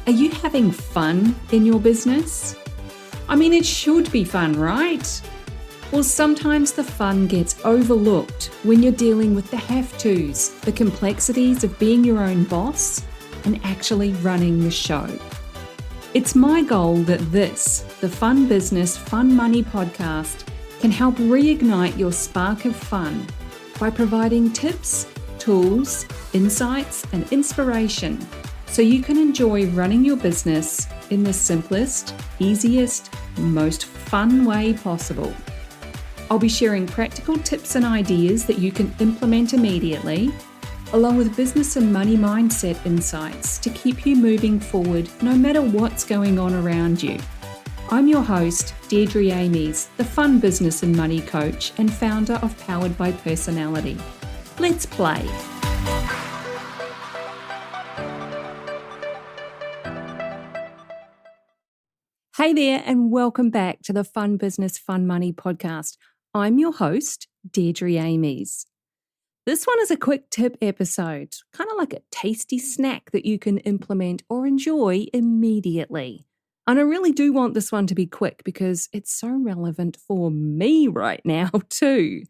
Are you having fun in your business? I mean, it should be fun, right? Well, sometimes the fun gets overlooked when you're dealing with the have-tos, the complexities of being your own boss and actually running the show. It's my goal that this, the Fun Business, Fun Money podcast, can help reignite your spark of fun by providing tips, tools, insights, and inspiration so you can enjoy running your business in the simplest, easiest, most fun way possible. I'll be sharing practical tips and ideas that you can implement immediately, along with business and money mindset insights to keep you moving forward no matter what's going on around you. I'm your host, Deirdre Amies, the Fun Business and Money Coach and founder of Powered by Personality. Let's play. Hey there, and welcome back to the Fun Business, Fun Money podcast. I'm your host, Deirdre Amies. This one is a quick tip episode, kind of like a tasty snack that you can implement or enjoy immediately. And I really do want this one to be quick because it's so relevant for me right now too.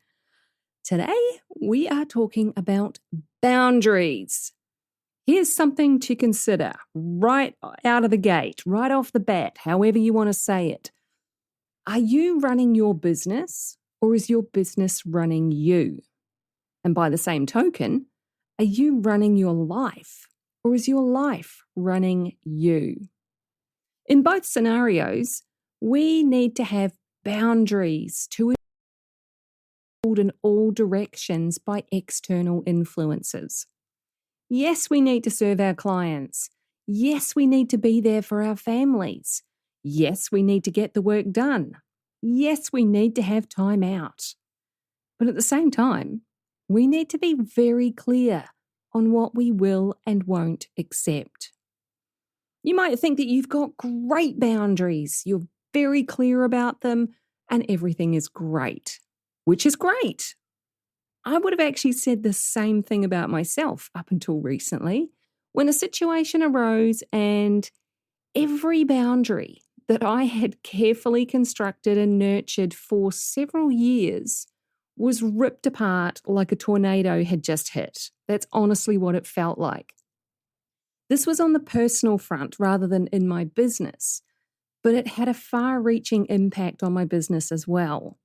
Today, we are talking about boundaries. Here's something to consider right out of the gate, right off the bat, however you want to say it. Are you running your business or is your business running you? And by the same token, are you running your life or is your life running you? In both scenarios, we need to have boundaries to pulled in all directions by external influences. Yes, we need to serve our clients. Yes, we need to be there for our families. Yes, we need to get the work done. Yes, we need to have time out. But at the same time, we need to be very clear on what we will and won't accept. You might think that you've got great boundaries, you're very clear about them, and everything is great, which is great. I would have actually said the same thing about myself up until recently, when a situation arose and every boundary that I had carefully constructed and nurtured for several years was ripped apart like a tornado had just hit. That's honestly what it felt like. This was on the personal front rather than in my business, but it had a far-reaching impact on my business as well.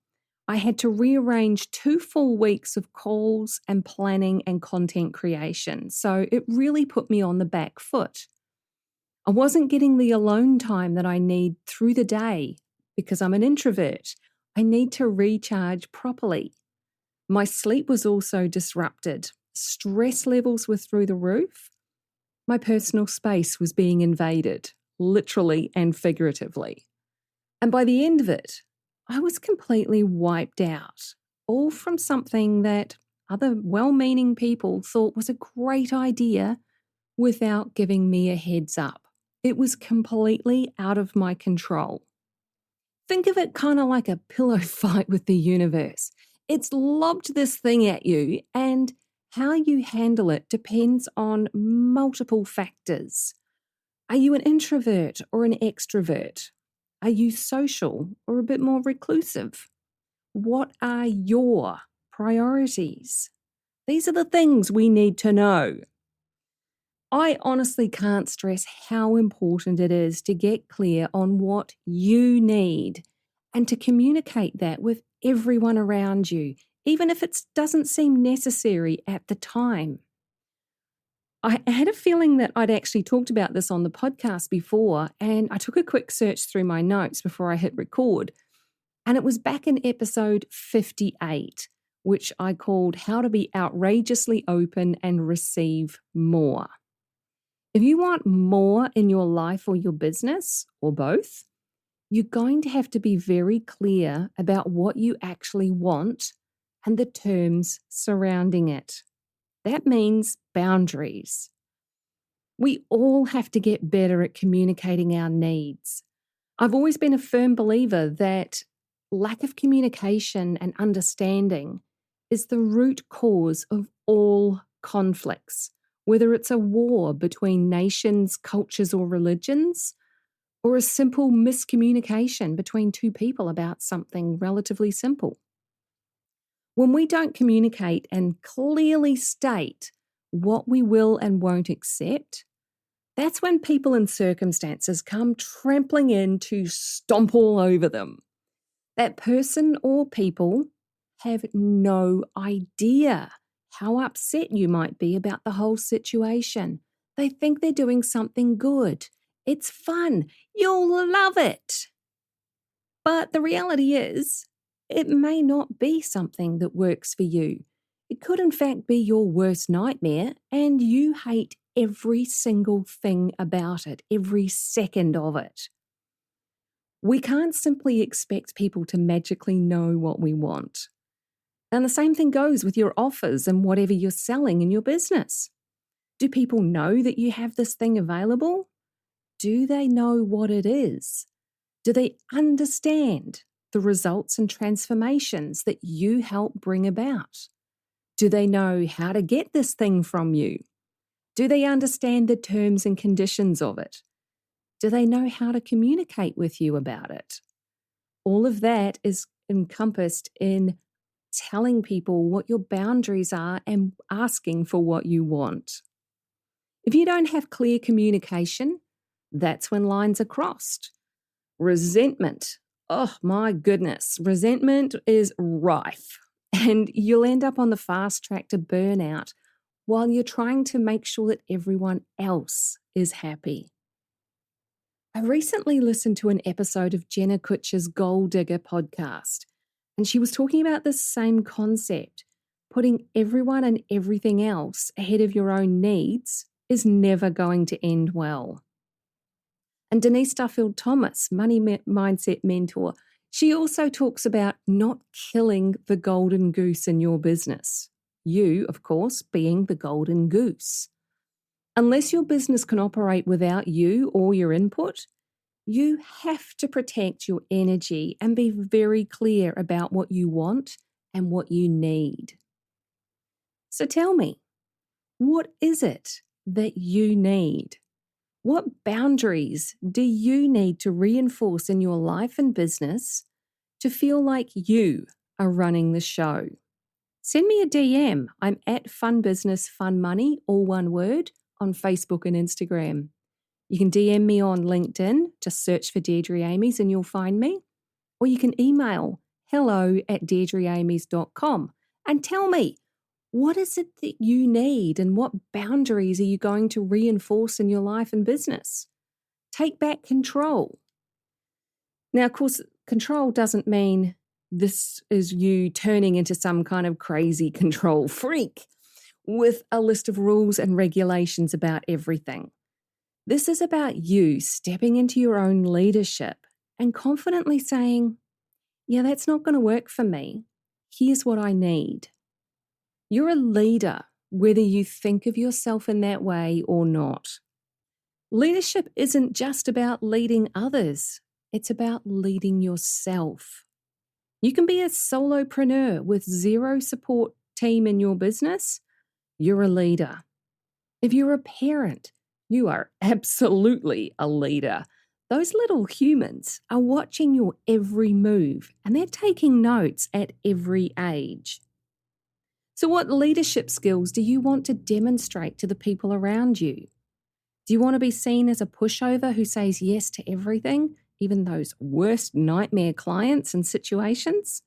I had to rearrange 2 full weeks of calls and planning and content creation, so it really put me on the back foot. I wasn't getting the alone time that I need through the day because I'm an introvert. I need to recharge properly. My sleep was also disrupted. Stress levels were through the roof. My personal space was being invaded, literally and figuratively. And by the end of it, I was completely wiped out, all from something that other well-meaning people thought was a great idea without giving me a heads up. It was completely out of my control. Think of it kind of like a pillow fight with the universe. It's lobbed this thing at you, and how you handle it depends on multiple factors. Are you an introvert or an extrovert? Are you social or a bit more reclusive? What are your priorities? These are the things we need to know. I honestly can't stress how important it is to get clear on what you need and to communicate that with everyone around you, even if it doesn't seem necessary at the time. I had a feeling that I'd actually talked about this on the podcast before, and I took a quick search through my notes before I hit record, and it was back in episode 58, which I called How to Be Outrageously Open and Receive More. If you want more in your life or your business, or both, you're going to have to be very clear about what you actually want and the terms surrounding it. That means boundaries. We all have to get better at communicating our needs. I've always been a firm believer that lack of communication and understanding is the root cause of all conflicts, whether it's a war between nations, cultures, or religions, or a simple miscommunication between two people about something relatively simple. When we don't communicate and clearly state what we will and won't accept, that's when people and circumstances come trampling in to stomp all over them. That person or people have no idea how upset you might be about the whole situation. They think they're doing something good. It's fun. You'll love it. But the reality is, it may not be something that works for you. It could, in fact, be your worst nightmare, and you hate every single thing about it, every second of it. We can't simply expect people to magically know what we want. And the same thing goes with your offers and whatever you're selling in your business. Do people know that you have this thing available? Do they know what it is? Do they understand the results and transformations that you help bring about? Do they know how to get this thing from you? Do they understand the terms and conditions of it? Do they know how to communicate with you about it? All of that is encompassed in telling people what your boundaries are and asking for what you want. If you don't have clear communication, that's when lines are crossed. Resentment. Oh my goodness. Resentment is rife, and you'll end up on the fast track to burnout while you're trying to make sure that everyone else is happy. I recently listened to an episode of Jenna Kutcher's Goal Digger podcast, and she was talking about this same concept. Putting everyone and everything else ahead of your own needs is never going to end well. And Denise Duffield-Thomas, money mindset mentor, she also talks about not killing the golden goose in your business. You, of course, being the golden goose. Unless your business can operate without you or your input, you have to protect your energy and be very clear about what you want and what you need. So tell me, what is it that you need? What boundaries do you need to reinforce in your life and business to feel like you are running the show? Send me a DM. I'm at Fun Business Fun Money, all one word, on Facebook and Instagram. You can DM me on LinkedIn, just search for Deirdre Amies and you'll find me. Or you can email hello@deirdreamies.com and tell me, what is it that you need and what boundaries are you going to reinforce in your life and business? Take back control. Now, of course, control doesn't mean this is you turning into some kind of crazy control freak with a list of rules and regulations about everything. This is about you stepping into your own leadership and confidently saying, yeah, that's not going to work for me. Here's what I need. You're a leader, whether you think of yourself in that way or not. Leadership isn't just about leading others. It's about leading yourself. You can be a solopreneur with zero support team in your business. You're a leader. If you're a parent, you are absolutely a leader. Those little humans are watching your every move and they're taking notes at every age. So what leadership skills do you want to demonstrate to the people around you? Do you want to be seen as a pushover who says yes to everything, even those worst nightmare clients and situations?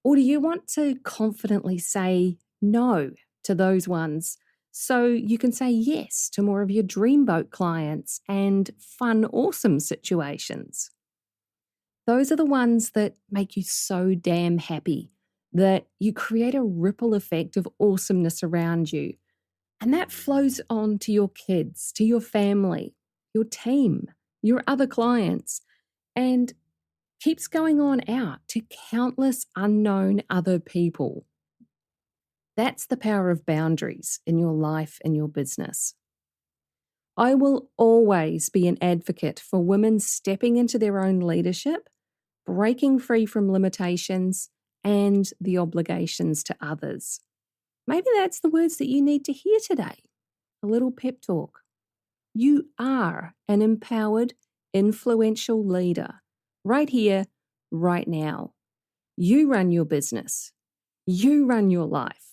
Or do you want to confidently say no to those ones so you can say yes to more of your dreamboat clients and fun, awesome situations? Those are the ones that make you so damn happy that you create a ripple effect of awesomeness around you. And that flows on to your kids, to your family, your team, your other clients, and keeps going on out to countless unknown other people. That's the power of boundaries in your life and your business. I will always be an advocate for women stepping into their own leadership, breaking free from limitations and the obligations to others. Maybe that's the words that you need to hear today. a little pep talk. You are an empowered, influential leader right here, right now. You run your business. You run your life.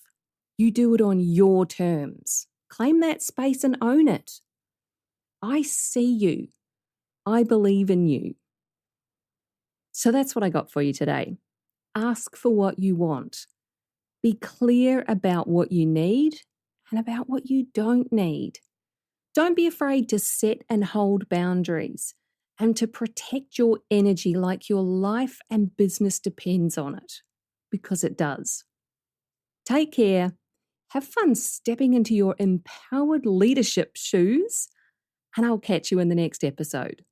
You do it on your terms. Claim that space and own it. I see you. I believe in you. So that's what I got for you today. Ask for what you want. Be clear about what you need and about what you don't need. Don't be afraid to set and hold boundaries and to protect your energy like your life and business depends on it, because it does. Take care. Have fun stepping into your empowered leadership shoes, and I'll catch you in the next episode.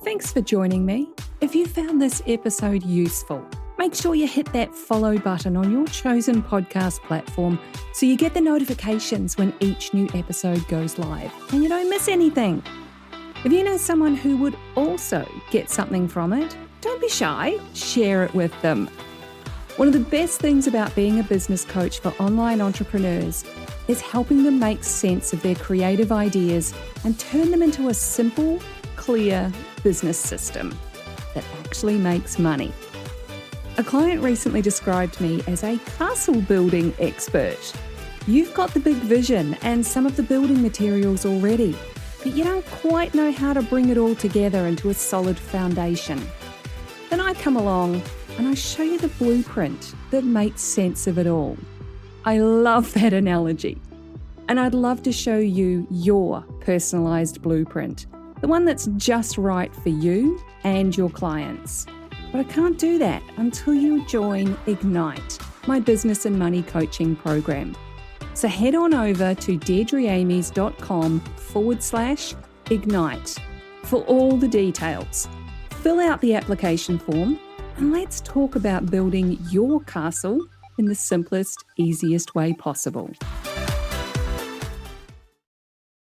Thanks for joining me. If you found this episode useful, make sure you hit that follow button on your chosen podcast platform so you get the notifications when each new episode goes live and you don't miss anything. If you know someone who would also get something from it, don't be shy, share it with them. One of the best things about being a business coach for online entrepreneurs is helping them make sense of their creative ideas and turn them into a simple, clear business system that actually makes money. A client recently described me as a castle building expert. You've got the big vision and some of the building materials already, but you don't quite know how to bring it all together into a solid foundation. Then I come along and I show you the blueprint that makes sense of it all. I love that analogy. And I'd love to show you your personalized blueprint, the one that's just right for you and your clients. But I can't do that until you join Ignite, my business and money coaching program. So head on over to deirdreamies.com/ignite for all the details. Fill out the application form and let's talk about building your castle in the simplest, easiest way possible.